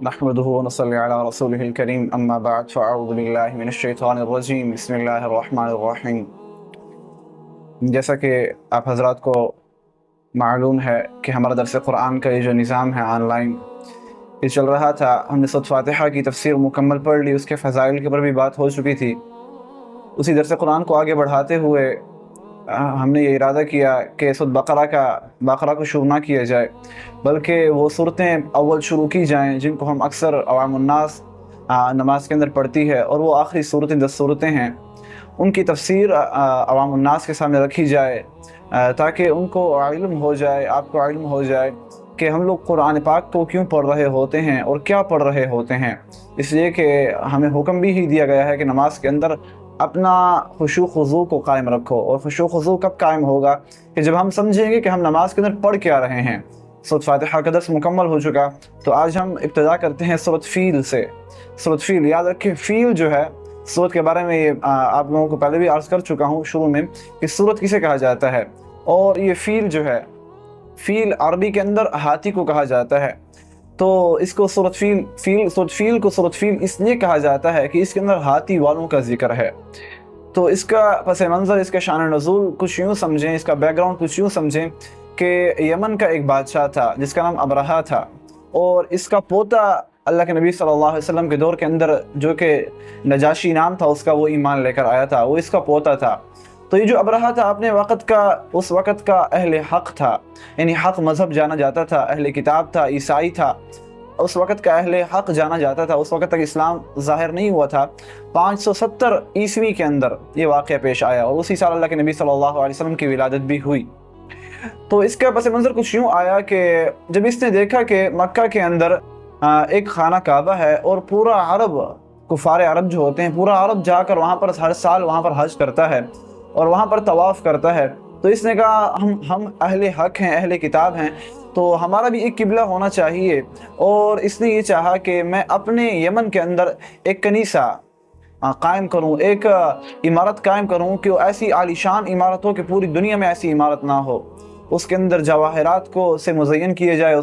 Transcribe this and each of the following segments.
نحمده ونصلي على رسوله الكريم اما بعد فاعوذ باللہ من الشیطان الرجیم بسم اللہ الرحمن الرحیم۔ جیسا کہ آپ حضرات کو معلوم ہے کہ ہمارا درس قرآن کا یہ جو نظام ہے آن لائن یہ چل رہا تھا، ہم نے سورۃ فاتحہ کی تفسیر مکمل پڑھ لی، اس کے فضائل کے اوپر بھی بات ہو چکی تھی۔ اسی درس قرآن کو آگے بڑھاتے ہوئے ہم نے یہ ارادہ کیا کہ سورۃ بقرہ کو شروع نہ کیا جائے، بلکہ وہ صورتیں اول شروع کی جائیں جن کو ہم اکثر عوام الناس نماز کے اندر پڑھتی ہے، اور وہ آخری صورتیں 10 صورتیں ہیں، ان کی تفسیر عوام الناس کے سامنے رکھی جائے تاکہ ان کو علم ہو جائے، آپ کو علم ہو جائے کہ ہم لوگ قرآن پاک کو کیوں پڑھ رہے ہوتے ہیں اور کیا پڑھ رہے ہوتے ہیں۔ اس لیے کہ ہمیں حکم بھی ہی دیا گیا ہے کہ نماز کے اندر اپنا خشوع خضوع کو قائم رکھو، اور خشوع خضوع کب قائم ہوگا کہ جب ہم سمجھیں گے کہ ہم نماز کے اندر پڑھ کیا رہے ہیں۔ سورۃ فاتحہ کا درس مکمل ہو چکا، تو آج ہم ابتدا کرتے ہیں سورۃ فیل سے۔ سورۃ فیل، یاد رکھیں فیل جو ہے سورت کے بارے میں آپ لوگوں کو پہلے بھی عرض کر چکا ہوں شروع میں کہ سورت کسے کہا جاتا ہے، اور یہ فیل جو ہے، فیل عربی کے اندر ہاتھی کو کہا جاتا ہے، تو اس کو سورۃ فیل کو سورۃ فیل اس لیے کہا جاتا ہے کہ اس کے اندر ہاتھی والوں کا ذکر ہے۔ تو اس کا پس منظر، اس کا شان نزول کچھ یوں سمجھیں، اس کا بیک گراؤنڈ کچھ یوں سمجھیں کہ یمن کا ایک بادشاہ تھا جس کا نام ابرہہ تھا، اور اس کا پوتا اللہ کے نبی صلی اللہ علیہ وسلم کے دور کے اندر جو کہ نجاشی نام تھا اس کا، وہ ایمان لے کر آیا تھا، وہ اس کا پوتا تھا۔ تو یہ جو ابرہہ تھا اپنے اس وقت کا اہل حق تھا، یعنی حق مذہب جانا جاتا تھا، اہل کتاب تھا، عیسائی تھا، اس وقت کا اہل حق جانا جاتا تھا۔ اس وقت تک اسلام ظاہر نہیں ہوا تھا۔ 570 عیسوی کے اندر یہ واقعہ پیش آیا، اور اسی سال اللہ کے نبی صلی اللہ علیہ وسلم کی ولادت بھی ہوئی۔ تو اس کا پس منظر کچھ یوں آیا کہ جب اس نے دیکھا کہ مکہ کے اندر ایک خانہ کعبہ ہے، اور پورا عرب، کفار عرب جو ہوتے ہیں، پورا عرب جا کر وہاں پر ہر سال وہاں پر حج کرتا ہے اور وہاں پر طواف کرتا ہے، تو اس نے کہا ہم اہل حق ہیں، اہل کتاب ہیں، تو ہمارا بھی ایک قبلہ ہونا چاہیے، اور اس نے یہ چاہا کہ میں اپنے یمن کے اندر ایک کنیسہ قائم کروں، ایک عمارت قائم کروں کہ وہ ایسی عالیشان عمارت ہو کہ پوری دنیا میں ایسی عمارت نہ ہو، اس کے اندر جواہرات کو سے مزین کیے جائے،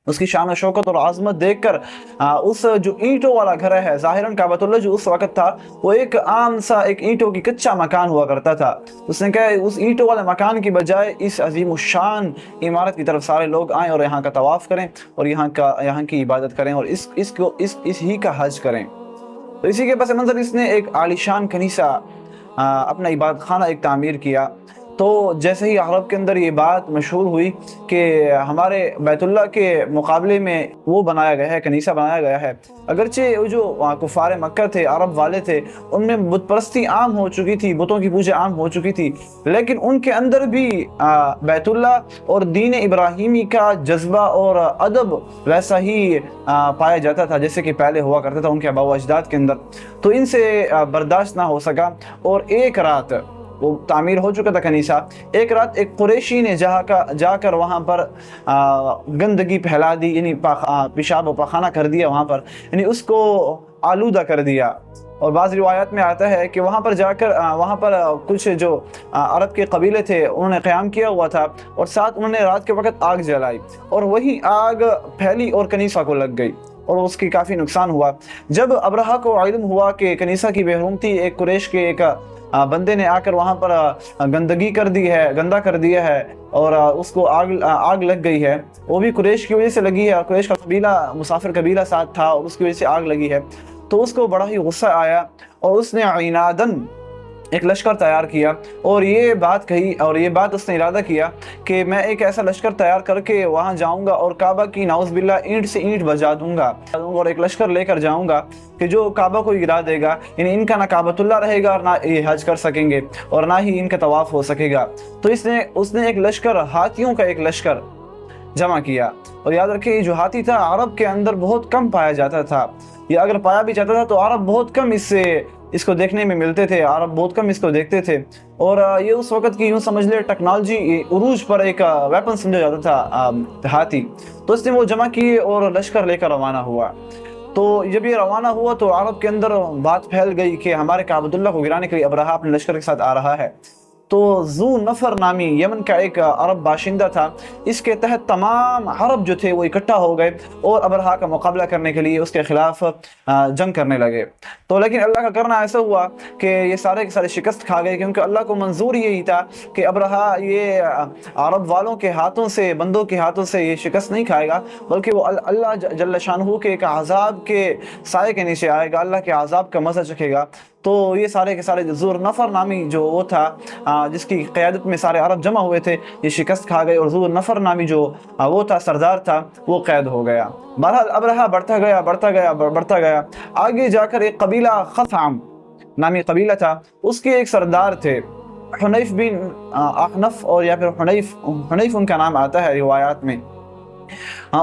اس کی شان و شوکت اور عظمت دیکھ کر اس جو اینٹوں والا گھر ہے، ظاہراً کعبۃ اللہ جو اس وقت تھا وہ ایک عام سا ایک اینٹوں کی کچا مکان ہوا کرتا تھا، اس نے کہا اس اینٹوں والے مکان کی بجائے اس عظیم الشان عمارت کی طرف سارے لوگ آئیں اور یہاں کا طواف کریں، اور یہاں کی عبادت کریں، اور اس ہی کا حج کریں۔ تو اسی کے پس منظر اس نے ایک عالیشان کنیسہ، اپنا عبادت خانہ ایک تعمیر کیا۔ تو جیسے ہی عرب کے اندر یہ بات مشہور ہوئی کہ ہمارے بیت اللہ کے مقابلے میں وہ بنایا گیا ہے، کنیسہ بنایا گیا ہے، اگرچہ وہ جو کفار مکہ تھے، عرب والے تھے، ان میں بت پرستی عام ہو چکی تھی، بتوں کی پوجا عام ہو چکی تھی، لیکن ان کے اندر بھی بیت اللہ اور دین ابراہیمی کا جذبہ اور ادب ویسا ہی پایا جاتا تھا جیسے کہ پہلے ہوا کرتا تھا ان کے آباء و اجداد کے اندر۔ تو ان سے برداشت نہ ہو سکا، اور ایک رات وہ تعمیر ہو چکا تھا کنیسہ، ایک رات ایک قریشی نے جا کر وہاں پر گندگی پھیلا دی، یعنی پیشاب و پخانہ کر دیا وہاں پر، یعنی اس کو آلودہ کر دیا۔ اور بعض روایات میں آتا ہے کہ وہاں پر جا کر وہاں پر کچھ جو عرب کے قبیلے تھے انہوں نے قیام کیا ہوا تھا، اور ساتھ انہوں نے رات کے وقت آگ جلائی، اور وہی آگ پھیلی اور کنیسہ کو لگ گئی، اور اس کی کافی نقصان ہوا۔ جب ابرہہ کو علم ہوا کہ کنیسہ کی بے حرمتی ایک قریش کے ایک بندے نے آ کر وہاں پر گندگی کر دی ہے، گندا کر دیا ہے، اور اس کو آگ لگ گئی ہے، وہ بھی قریش کی وجہ سے لگی ہے، قریش کا قبیلہ مسافر قبیلہ ساتھ تھا، اور اس کی وجہ سے آگ لگی ہے، تو اس کو بڑا ہی غصہ آیا، اور اس نے عناداً ایک لشکر تیار کیا، اور یہ بات کہی، اور یہ بات اس نے ارادہ کیا کہ میں ایک ایسا لشکر تیار کر کے وہاں جاؤں گا اور کعبہ کی نعوذ باللہ اینٹ سے اینٹ بجا دوں گا، اور ایک لشکر لے کر جاؤں گا کہ جو کعبہ کو گرا دے گا، یعنی ان کا نہ کعبۃ اللہ رہے گا اور نہ یہ حج کر سکیں گے، اور نہ ہی ان کا طواف ہو سکے گا۔ تو اس نے ایک لشکر، ہاتھیوں کا ایک لشکر جمع کیا، اور یاد رکھیں یہ جو ہاتھی تھا عرب کے اندر بہت کم پایا جاتا تھا، یا اگر پایا بھی جاتا تھا تو عرب بہت کم اس کو دیکھنے میں ملتے تھے، عرب بہت کم اس کو دیکھتے تھے، اور یہ اس وقت کی یوں سمجھ لے ٹیکنالوجی عروج پر ایک ویپن سمجھا جاتا تھا ہاتھی۔ تو اس نے وہ جمع کیے اور لشکر لے کر روانہ ہوا۔ تو جب یہ روانہ ہوا تو عرب کے اندر بات پھیل گئی کہ ہمارے کعبۃ اللہ کو گرانے کے لیے ابرہہ اپنے لشکر کے ساتھ آ رہا ہے۔ تو ذو نفر نامی یمن کا ایک عرب باشندہ تھا، اس کے تحت تمام عرب جو تھے وہ اکٹھا ہو گئے اور ابرہا کا مقابلہ کرنے کے لیے اس کے خلاف جنگ کرنے لگے۔ تو لیکن اللہ کا کرنا ایسا ہوا کہ یہ سارے کے سارے شکست کھا گئے، کیونکہ اللہ کو منظور یہی تھا کہ ابرہا یہ عرب والوں کے ہاتھوں سے، بندوں کے ہاتھوں سے یہ شکست نہیں کھائے گا، بلکہ وہ اللہ جل شانہ کے ایک عذاب کے سائے کے نیچے آئے گا، اللہ کے عذاب کا مزہ چکھے گا۔ تو یہ سارے کے سارے ذو نفر نامی جو وہ تھا جس کی قیادت میں سارے عرب جمع ہوئے تھے، یہ شکست کھا گئے، اور ذو نفر نامی جو وہ تھا سردار تھا وہ قید ہو گیا۔ بہرحال ابرہا بڑھتا گیا، آگے جا کر ایک قبیلہ خثعم نامی قبیلہ تھا، اس کے ایک سردار تھے حنیف بن احنف، اور یا پھر حنیف ان کا نام آتا ہے روایات میں۔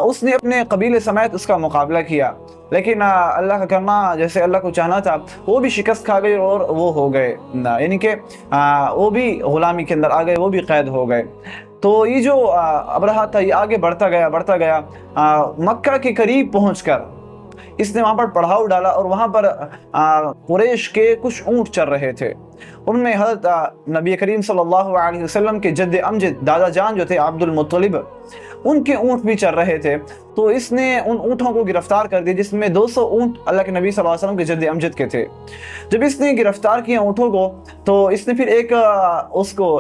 اس نے اپنے قبیلے سمیت اس کا مقابلہ کیا، لیکن اللہ کا کرنا جیسے اللہ کو چاہنا تھا، وہ بھی شکست کھا گئے اور وہ ہو گئے، یعنی کہ وہ بھی غلامی کے اندر آ گئے، وہ بھی قید ہو گئے۔ تو یہ جو ابرہا تھا یہ آگے بڑھتا گیا، مکہ کے قریب پہنچ کر اس نے وہاں پر پڑھاؤ ڈالا، اور وہاں پر قریش کے کچھ اونٹ چر رہے تھے، ان میں حضرت نبی کریم صلی اللہ علیہ وسلم کے جد امجد دادا جان جو تھے عبد المطلب، ان کے اونٹ بھی چر رہے تھے۔ تو اس نے ان اونٹوں کو گرفتار کر دیا، جس میں 200 اونٹ اللہ کے نبی صلی اللہ علیہ وسلم کے جد امجد کے تھے۔ جب اس نے گرفتار کیا اونٹوں کو، تو اس نے پھر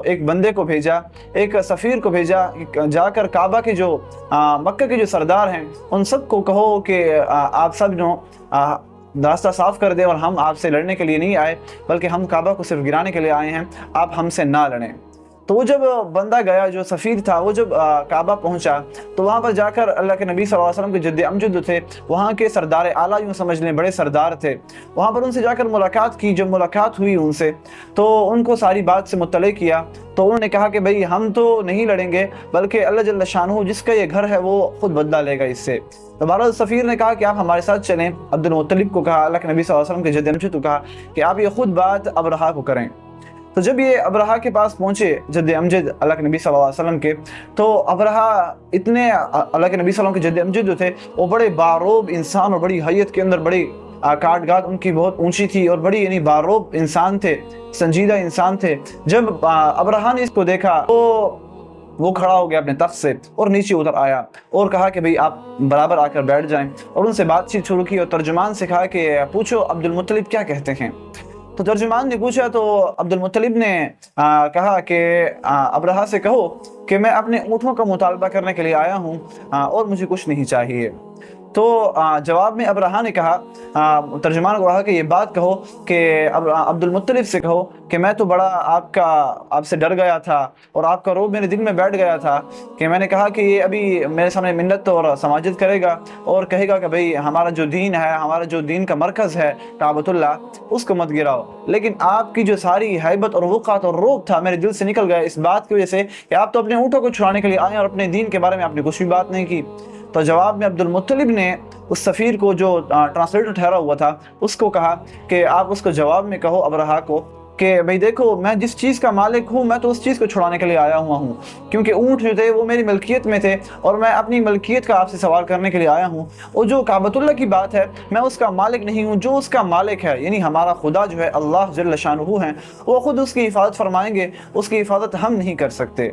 ایک بندے کو بھیجا، ایک سفیر کو بھیجا، جا کر کعبہ کے جو مکہ کے جو سردار ہیں ان سب کو کہو کہ آپ سب جو راستہ صاف کر دیں، اور ہم آپ سے لڑنے کے لیے نہیں آئے، بلکہ ہم کعبہ کو صرف گرانے کے لیے آئے ہیں، آپ ہم سے نہ لڑیں۔ تو وہ جب بندہ گیا جو سفیر تھا، وہ جب کعبہ پہنچا تو وہاں پر جا کر اللہ کے نبی صلی اللہ علیہ وسلم کے جد امجد جو تھے، وہاں کے سردار اعلیٰ یوں سمجھ لیں بڑے سردار تھے، وہاں پر ان سے جا کر ملاقات کی۔ جب ملاقات ہوئی ان سے تو ان کو ساری بات سے مطلع کیا، تو انہوں نے کہا کہ بھئی ہم تو نہیں لڑیں گے، بلکہ اللہ جل شانہ جس کا یہ گھر ہے وہ خود بدلہ لے گا اس سے۔ تو بہرحال سفیر نے کہا کہ آپ ہمارے ساتھ چلیں، عبد المطلب کو کہا، اللہ کے نبی صلی اللہ علیہ وسلم کے جد امجد کو کہا کہ آپ یہ خود بات ابرہا کو کریں۔ تو جب یہ ابرہا کے پاس پہنچے جد امجد اللہ کے نبی صلی اللہ علیہ وسلم کے، تو ابرہا اتنے اللہ کے نبی صلی اللہ علیہ وسلم کے جد امجد جو تھے وہ بڑے باروب انسان اور بڑی حیت کے اندر بڑی کاٹ گات ان کی بہت اونچی تھی، اور بڑی یعنی باروب انسان تھے، سنجیدہ انسان تھے۔ جب ابرہا نے اس کو دیکھا تو وہ کھڑا ہو گیا اپنے تخت سے اور نیچے اتر آیا اور کہا کہ بھئی آپ برابر آ کر بیٹھ جائیں، اور ان سے بات چیت شروع کی، اور ترجمان سے کہا کہ پوچھو عبد المطلب کیا کہتے ہیں۔ تو ترجمان نے پوچھا تو عبد المطلب نے کہا کہ ابرہا سے کہو کہ میں اپنے اونٹوں کا مطالبہ کرنے کے لیے آیا ہوں اور مجھے کچھ نہیں چاہیے۔ تو جواب میں ابرہا نے کہا، ترجمان کو کہا کہ یہ بات کہو کہ عبد المطلب سے کہو کہ میں تو بڑا آپ سے ڈر گیا تھا، اور آپ کا روب میرے دل میں بیٹھ گیا تھا کہ میں نے کہا کہ یہ ابھی میرے سامنے منت اور سماجت کرے گا اور کہے گا کہ بھئی ہمارا جو دین ہے، ہمارا جو دین کا مرکز ہے کعبۃ اللہ، اس کو مت گراؤ۔ لیکن آپ کی جو ساری ہیبت اور وقات اور روب تھا میرے دل سے نکل گیا اس بات کی وجہ سے کہ آپ تو اپنے اونٹوں کو چھڑانے کے لیے آئے اور اپنے دین کے بارے میں آپ نے کچھ بھی بات نہیں کی۔ تو جواب میں عبد المطلب نے اس سفیر کو جو ٹرانسلیٹر ٹھہرا ہوا تھا اس کو کہا کہ آپ اس کو جواب میں کہو ابرہا کو کہ بھئی دیکھو میں جس چیز کا مالک ہوں میں تو اس چیز کو چھڑانے کے لیے آیا ہوا ہوں، کیونکہ اونٹ جو تھے وہ میری ملکیت میں تھے اور میں اپنی ملکیت کا آپ سے سوال کرنے کے لیے آیا ہوں، اور جو کعبۃ اللہ کی بات ہے میں اس کا مالک نہیں ہوں، جو اس کا مالک ہے یعنی ہمارا خدا جو ہے اللہ جل شانہ ہے، وہ خود اس کی حفاظت فرمائیں گے، اس کی حفاظت ہم نہیں کر سکتے۔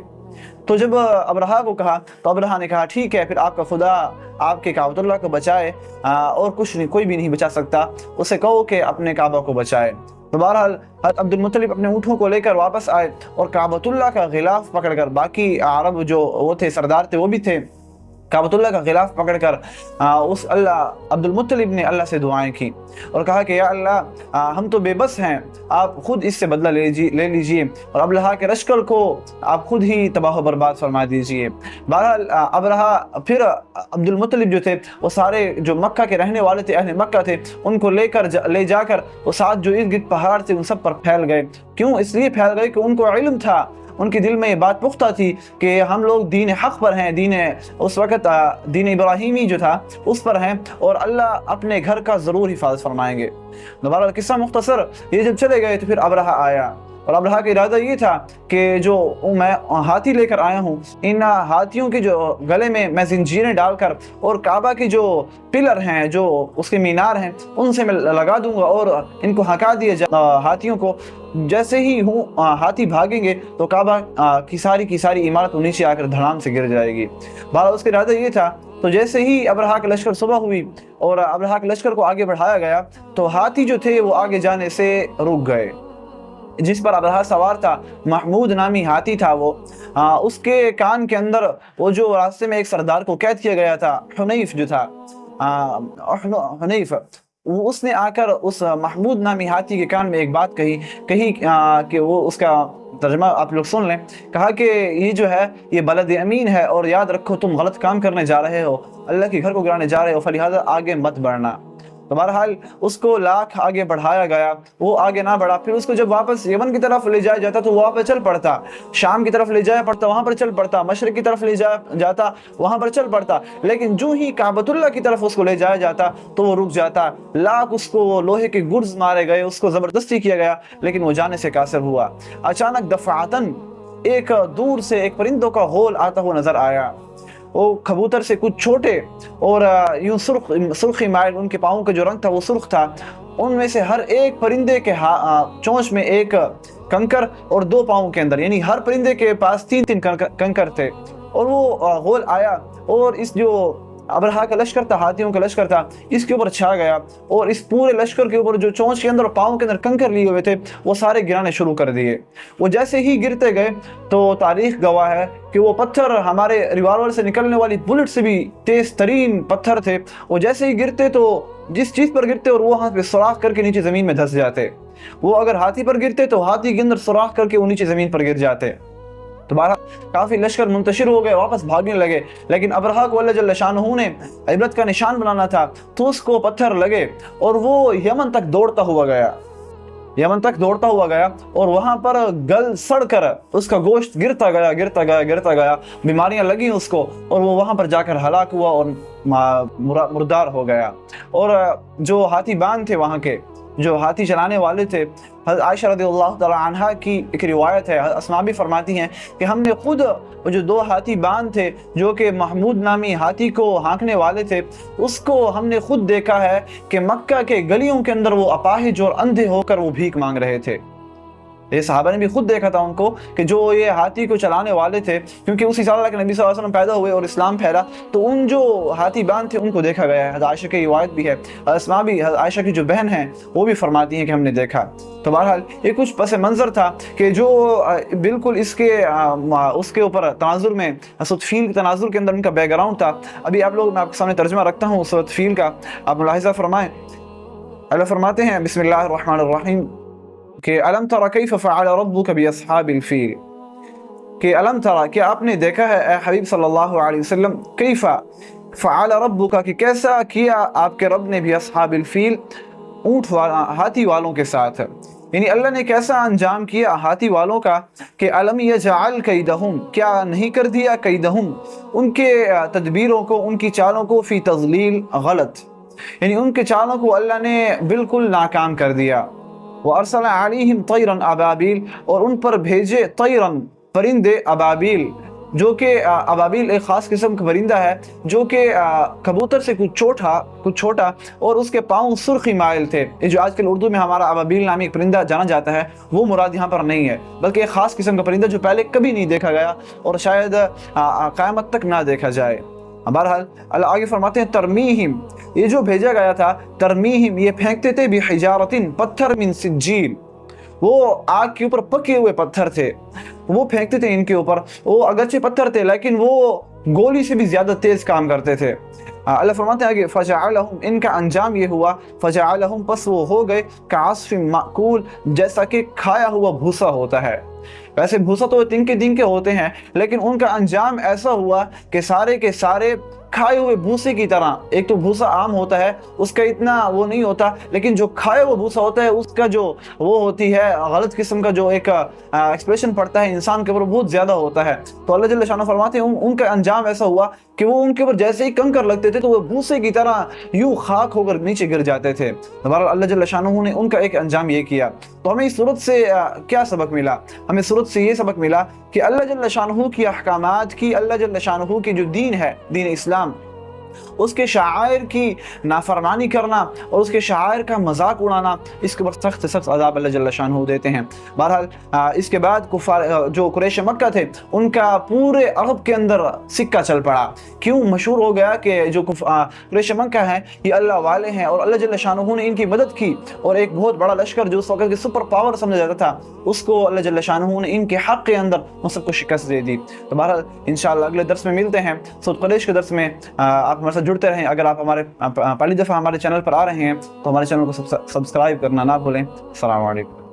تو جب ابرہا کو کہا تو ابرہا نے کہا ٹھیک ہے، پھر آپ کا خدا آپ کے کعبۃ اللہ کو بچائے، اور کچھ نہیں، کوئی بھی نہیں بچا سکتا، اسے کہو کہ اپنے کعبہ کو بچائے۔ تو بہرحال حضرت عبد المطلب اپنے اونٹوں کو لے کر واپس آئے اور کعبۃ اللہ کا غلاف پکڑ کر، باقی عرب جو وہ تھے سردار تھے وہ بھی تھے، کعبۃ اللہ کا غلاف پکڑ کر اس عبد المطلب نے اللہ سے دعائیں کی اور کہا کہ یا اللہ ہم تو بے بس ہیں، آپ خود اس سے بدلہ لے لیجئے اور ابرہا کے لشکر کو آپ خود ہی تباہ و برباد فرما دیجئے۔ بہرحال ابرہا پھر عبد المطلب جو تھے وہ سارے جو مکہ کے رہنے والے تھے، اہل مکہ تھے، ان کو لے جا کر وہ ساتھ جو ارد گرد پہاڑ تھے ان سب پر پھیل گئے۔ کیوں؟ اس لیے پھیل گئے کہ ان کو علم تھا، ان کے دل میں یہ بات پختہ تھی کہ ہم لوگ دین حق پر ہیں، اس وقت دین ابراہیمی جو تھا اس پر ہیں، اور اللہ اپنے گھر کا ضرور حفاظت فرمائیں گے۔ دوبارہ قصہ مختصر، یہ جب چلے گئے تو پھر ابرہا آیا اور ابرہا کا ارادہ یہ تھا کہ جو میں ہاتھی لے کر آیا ہوں، ان ہاتھیوں کے جو گلے میں زنجیریں ڈال کر اور کعبہ کی جو پلر ہیں، جو اس کے مینار ہیں، ان سے میں لگا دوں گا اور ان کو ہکا دیا ہاتھیوں کو۔ جیسے ہی ہاتھی بھاگیں گے تو کعبہ کی ساری عمارت نیچے آ کر دھڑام سے گر جائے گی۔ بہرحال اس کا ارادہ یہ تھا۔ تو جیسے ہی ابرہا کا لشکر صبح ہوئی اور ابرہا کے لشکر کو آگے بڑھایا گیا تو ہاتھی جو تھے وہ آگے جانے سے رک گئے۔ جس پر ابرہا سوار تھا، محمود نامی ہاتھی تھا وہ، اس کے کان کے اندر وہ جو راستے میں ایک سردار کو قید کیا گیا تھا، حنیف جو تھا، حنیف، اس نے آ کر اس محمود نامی ہاتھی کے کان میں ایک بات کہی کہ وہ اس کا ترجمہ آپ لوگ سن لیں۔ کہا کہ یہ جو ہے یہ بلد امین ہے اور یاد رکھو تم غلط کام کرنے جا رہے ہو، اللہ کے گھر کو گرانے جا رہے ہو، فلہذا آگے مت بڑھنا۔ تو بہرحال اس کو لاکھ آگے بڑھایا گیا، وہ آگے نہ بڑھا۔ پھر اس کو جب واپس یمن کی طرف لے جایا جاتا تو وہاں پر چل پڑتا، شام کی طرف لے جایا پڑتا وہاں پر چل پڑتا، مشرق کی طرف لے جایا جاتا وہاں پر چل پڑتا، لیکن جو ہی کعبۃ اللہ کی طرف اس کو لے جایا جاتا تو وہ رک جاتا۔ لاکھ اس کو لوہے کے گرز مارے گئے، اس کو زبردستی کیا گیا، لیکن وہ جانے سے قاصر ہوا۔ اچانک دفعتاً ایک دور سے ایک پرندوں کا غول آتا ہوا نظر آیا۔ وہ کبوتر سے کچھ چھوٹے اور یوں سرخی مائل، ان کے پاؤں کا جو رنگ تھا وہ سرخ تھا۔ ان میں سے ہر ایک پرندے کے چونچ میں ایک کنکر اور 2 پاؤں کے اندر، یعنی ہر پرندے کے پاس 3 کنکر تھے۔ اور وہ غول آیا اور اس جو ابرہا کا لشکر تھا، ہاتھیوں کا لشکر تھا، اس کے اوپر چھا گیا اور اس پورے لشکر کے اوپر جو چونچ کے اندر اور پاؤں کے اندر کنکر لیے ہوئے تھے وہ سارے گرانے شروع کر دیے۔ وہ جیسے ہی گرتے گئے تو تاریخ گواہ ہے کہ وہ پتھر ہمارے ریوالور سے نکلنے والی بلٹ سے بھی تیز ترین پتھر تھے۔ وہ جیسے ہی گرتے تو جس چیز پر گرتے اور وہ ہاتھ پہ سوراخ کر کے نیچے زمین میں دھس جاتے، وہ اگر ہاتھی پر گرتے تو ہاتھی کے اندر سوراخ کر کے وہ نیچے زمین پر گر جاتے۔ تو بہرحال کافی لشکر منتشر ہو گئے، واپس بھاگنے لگے، لیکن ابرہا کو اللہ جل شانہ نے عبرت کا نشان بنانا تھا تو اس کو پتھر لگے اور وہ یمن تک دوڑتا ہوا گیا اور وہاں پر گل سڑ کر اس کا گوشت گرتا گیا، بیماریاں لگیں اس کو اور وہ وہاں پر جا کر ہلاک ہوا اور مردار ہو گیا۔ اور جو ہاتھی بان تھے، وہاں کے جو ہاتھی چلانے والے تھے، حضرت عائشہ رضی اللہ تعالی عنہا کی ایک روایت ہے، اسماء بھی فرماتی ہیں کہ ہم نے خود جو 2 ہاتھی بان تھے جو کہ محمود نامی ہاتھی کو ہانکنے والے تھے، اس کو ہم نے خود دیکھا ہے کہ مکہ کے گلیوں کے اندر وہ اپاہج اور اندھے ہو کر وہ بھیک مانگ رہے تھے۔ یہ صحابہ نے بھی خود دیکھا تھا ان کو کہ جو یہ ہاتھی کو چلانے والے تھے، کیونکہ اسی سال اللہ کے نبی صلی اللہ علیہ وسلم پیدا ہوئے اور اسلام پھیلا، تو ان جو ہاتھی بان تھے ان کو دیکھا گیا ہے۔ حضرت عائشہ کی روایت بھی ہے، اسماء بھی، حضرت عائشہ کی جو بہن ہیں وہ بھی فرماتی ہیں کہ ہم نے دیکھا۔ تو بہرحال یہ کچھ پس منظر تھا کہ جو بالکل اس کے اوپر تناظر میں، سورۃ فیل کے تناظر کے اندر ان کا بیک گراؤنڈ تھا۔ ابھی آپ لوگ، میں آپ کے سامنے ترجمہ رکھتا ہوں سورۃ فیل کا، آپ ملاحظہ فرمائیں۔ اللہ فرماتے ہیں بسم اللہ الرحمن الرحیم کہ الم تر کیف فعل ربک باصحاب الفیل، کہ الم تر، کہ آپ نے دیکھا ہے اے حبیب صلی اللہ علیہ وسلم، کیف فعل ربک، کہ کیسا کیا آپ کے رب نے باصحاب الفیل، اونٹ ہاتھی والوں کے ساتھ، یعنی اللہ نے کیسا انجام کیا ہاتھی والوں کا کہ الم یجعل کیدہم، کیا نہیں کر دیا کیدہم، ان کے تدبیروں کو، ان کی چالوں کو، فی تضلیل، غلط، یعنی ان کے چالوں کو اللہ نے بالکل ناکام کر دیا۔ وَأَرْسَلَ عَلَيْهِمْ طَيْرًا أَبَابِيلَ، اور ان پر بھیجے طیرن، پرندے، ابابیل، جو کہ ابابیل ایک خاص قسم کا پرندہ ہے جو کہ کبوتر سے کچھ چھوٹا اور اس کے پاؤں سرخی مائل تھے۔ یہ جو آج کل اردو میں ہمارا ابابیل نامی ایک پرندہ جانا جاتا ہے، وہ مراد یہاں پر نہیں ہے، بلکہ ایک خاص قسم کا پرندہ جو پہلے کبھی نہیں دیکھا گیا اور شاید قیامت تک نہ دیکھا جائے۔ بہرحال اللہ آگے فرماتے ہیں ترمیہم، یہ جو بھیجا گیا تھا، ترمیہم، یہ پھینکتے تھے بحجارتن، پتھر، من سجیل، وہ آگ کے اوپر پکے ہوئے پتھر تھے، وہ پھینکتے تھے ان کے اوپر، وہ اگرچہ پتھر تھے لیکن وہ گولی سے بھی زیادہ تیز کام کرتے تھے۔ اللہ فرماتے ہیں آگے فجعلہم، ان کا انجام یہ ہوا، فجعلہم، پس وہ ہو گئے کعصف مأکول، جیسا کہ کھایا ہوا بھوسا ہوتا ہے۔ ویسے بھوسا تو تنکے دنکے ہوتے ہیں، لیکن ان کا انجام ایسا ہوا کہ سارے کے سارے کھائے ہوئے بھوسے کی طرح. ایک تو بھوسا عام ہوتا ہے اس کا اتنا وہ نہیں ہوتا, لیکن جو کھائے ہوئے بھوسا ہوتا ہے اس کا جو وہ ہوتی ہے غلط قسم کا جو ایک ایکسپریشن پڑتا ہے انسان کے اوپر بہت زیادہ ہوتا ہے. تو اللہ جل شانہ فرماتے ہیں ان کا انجام ایسا ہوا کہ وہ ان کے اوپر جیسے ہی کنکر لگتے تھے تو وہ بھوسے کی طرح یوں خاک ہو کر نیچے گر جاتے تھے. بہرحال اللہ جل شانہ نے ان کا ایک انجام یہ کیا. تو ہمیں اس صورت سے کیا سبق ملا؟ ہمیں صورت سے یہ سبق ملا کہ اللہ جل شانہ کی احکامات کی, اللہ جل شانہ کی جو دین ہے, دین اسلام, اس کے شعائر کی نافرمانی کرنا اور اس کے شعائر کا مذاق اڑانا, اس کے اوپر سخت سے سخت عذاب اللہ جل شانہ دیتے ہیں. بہرحال اس کے بعد کفار جو قریش مکہ تھے ان کا پورے عرب کے اندر سکہ چل پڑا. کیوں مشہور ہو گیا کہ جو قریش مکہ ہیں یہ اللہ والے ہیں اور اللہ جل شانہ نے ان کی مدد کی, اور ایک بہت بڑا لشکر جو اس وقت کے سپر پاور سمجھا جاتا تھا اس کو اللہ جل شانہ نے ان کے حق کے اندر ان سب کو شکست دے دی. تو بہرحال انشاءاللہ اگلے درس میں ملتے ہیں. سورۃ قریش کے درس میں آپ ہمارے ساتھ جڑتے رہیں. اگر آپ ہمارے پہلی دفعہ ہمارے چینل پر آ رہے ہیں تو ہمارے چینل کو سبسکرائب کرنا نہ بھولیں. السلام علیکم.